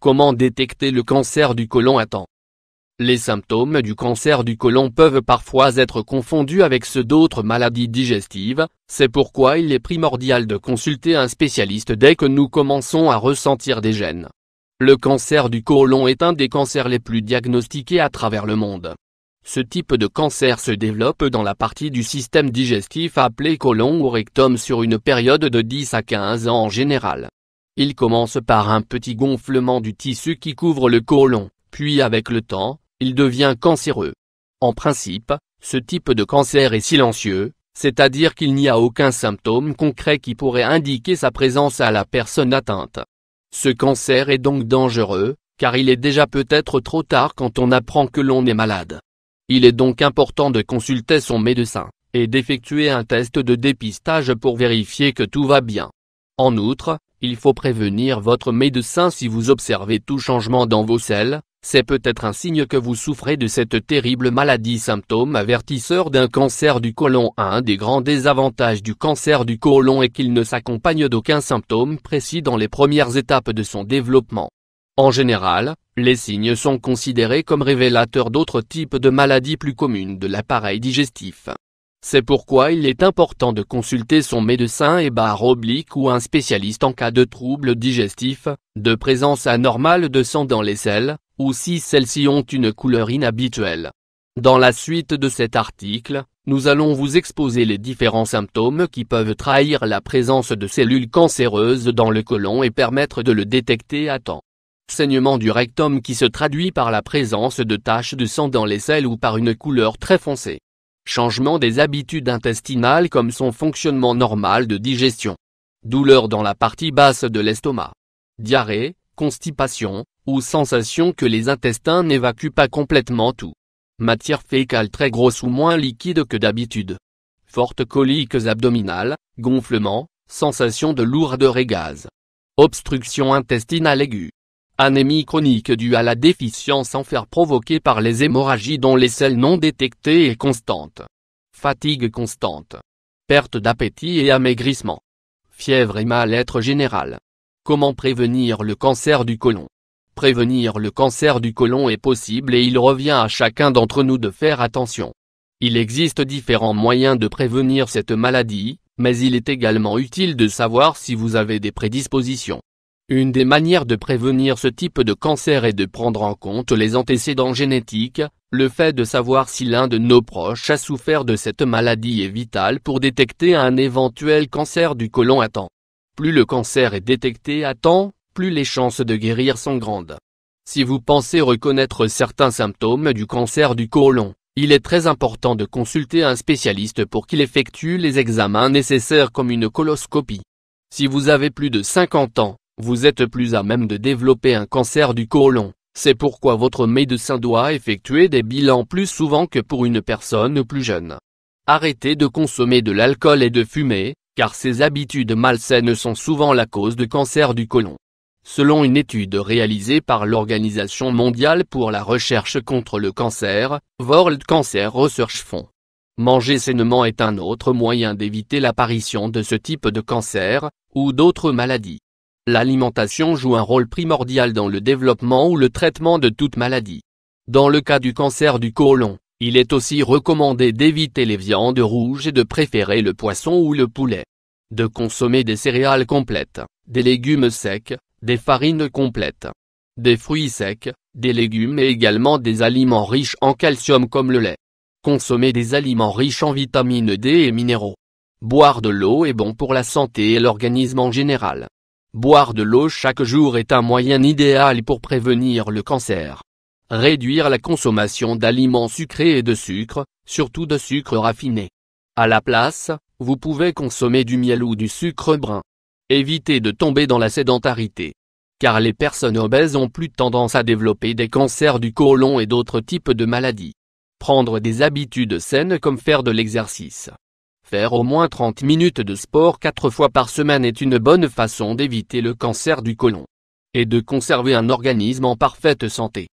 Comment détecter le cancer du côlon à temps? Les symptômes du cancer du côlon peuvent parfois être confondus avec ceux d'autres maladies digestives, c'est pourquoi il est primordial de consulter un spécialiste dès que nous commençons à ressentir des gènes. Le cancer du côlon est un des cancers les plus diagnostiqués à travers le monde. Ce type de cancer se développe dans la partie du système digestif appelée côlon ou rectum sur une période de 10 à 15 ans en général. Il commence par un petit gonflement du tissu qui couvre le côlon, puis avec le temps, il devient cancéreux. En principe, ce type de cancer est silencieux, c'est-à-dire qu'il n'y a aucun symptôme concret qui pourrait indiquer sa présence à la personne atteinte. Ce cancer est donc dangereux, car il est déjà peut-être trop tard quand on apprend que l'on est malade. Il est donc important de consulter son médecin, et d'effectuer un test de dépistage pour vérifier que tout va bien. En outre, il faut prévenir votre médecin si vous observez tout changement dans vos selles, c'est peut-être un signe que vous souffrez de cette terrible maladie. Symptômes avertisseurs d'un cancer du côlon. Un des grands désavantages du cancer du côlon est qu'il ne s'accompagne d'aucun symptôme précis dans les premières étapes de son développement. En général, les signes sont considérés comme révélateurs d'autres types de maladies plus communes de l'appareil digestif. C'est pourquoi il est important de consulter son médecin ou un spécialiste en cas de troubles digestifs, de présence anormale de sang dans les selles, ou si celles-ci ont une couleur inhabituelle. Dans la suite de cet article, nous allons vous exposer les différents symptômes qui peuvent trahir la présence de cellules cancéreuses dans le côlon et permettre de le détecter à temps. Saignement du rectum qui se traduit par la présence de taches de sang dans les selles ou par une couleur très foncée. Changement des habitudes intestinales comme son fonctionnement normal de digestion. Douleur dans la partie basse de l'estomac. Diarrhée, constipation, ou sensation que les intestins n'évacuent pas complètement tout. Matière fécale très grosse ou moins liquide que d'habitude. Fortes coliques abdominales, gonflement, sensation de lourdeur et gaz. Obstruction intestinale aiguë. Anémie chronique due à la déficience en fer provoquée par les hémorragies dont les selles non détectées est constante. Fatigue constante. Perte d'appétit et amaigrissement. Fièvre et mal-être général. Comment prévenir le cancer du côlon? Prévenir le cancer du côlon est possible et il revient à chacun d'entre nous de faire attention. Il existe différents moyens de prévenir cette maladie, mais il est également utile de savoir si vous avez des prédispositions. Une des manières de prévenir ce type de cancer est de prendre en compte les antécédents génétiques. Le fait de savoir si l'un de nos proches a souffert de cette maladie est vital pour détecter un éventuel cancer du côlon à temps. Plus le cancer est détecté à temps, plus les chances de guérir sont grandes. Si vous pensez reconnaître certains symptômes du cancer du côlon, il est très important de consulter un spécialiste pour qu'il effectue les examens nécessaires comme une coloscopie. Si vous avez plus de 50 ans, vous êtes plus à même de développer un cancer du côlon, c'est pourquoi votre médecin doit effectuer des bilans plus souvent que pour une personne plus jeune. Arrêtez de consommer de l'alcool et de fumer, car ces habitudes malsaines sont souvent la cause de cancer du côlon. Selon une étude réalisée par l'Organisation mondiale pour la recherche contre le cancer, World Cancer Research Fund, manger sainement est un autre moyen d'éviter l'apparition de ce type de cancer, ou d'autres maladies. L'alimentation joue un rôle primordial dans le développement ou le traitement de toute maladie. Dans le cas du cancer du côlon, il est aussi recommandé d'éviter les viandes rouges et de préférer le poisson ou le poulet. De consommer des céréales complètes, des légumes secs, des farines complètes, des fruits secs, des légumes et également des aliments riches en calcium comme le lait. Consommer des aliments riches en vitamine D et minéraux. Boire de l'eau est bon pour la santé et l'organisme en général. Boire de l'eau chaque jour est un moyen idéal pour prévenir le cancer. Réduire la consommation d'aliments sucrés et de sucre, surtout de sucre raffiné. À la place, vous pouvez consommer du miel ou du sucre brun. Évitez de tomber dans la sédentarité. Car les personnes obèses ont plus tendance à développer des cancers du côlon et d'autres types de maladies. Prendre des habitudes saines comme faire de l'exercice. Faire au moins 30 minutes de sport 4 fois par semaine est une bonne façon d'éviter le cancer du côlon. Et de conserver un organisme en parfaite santé.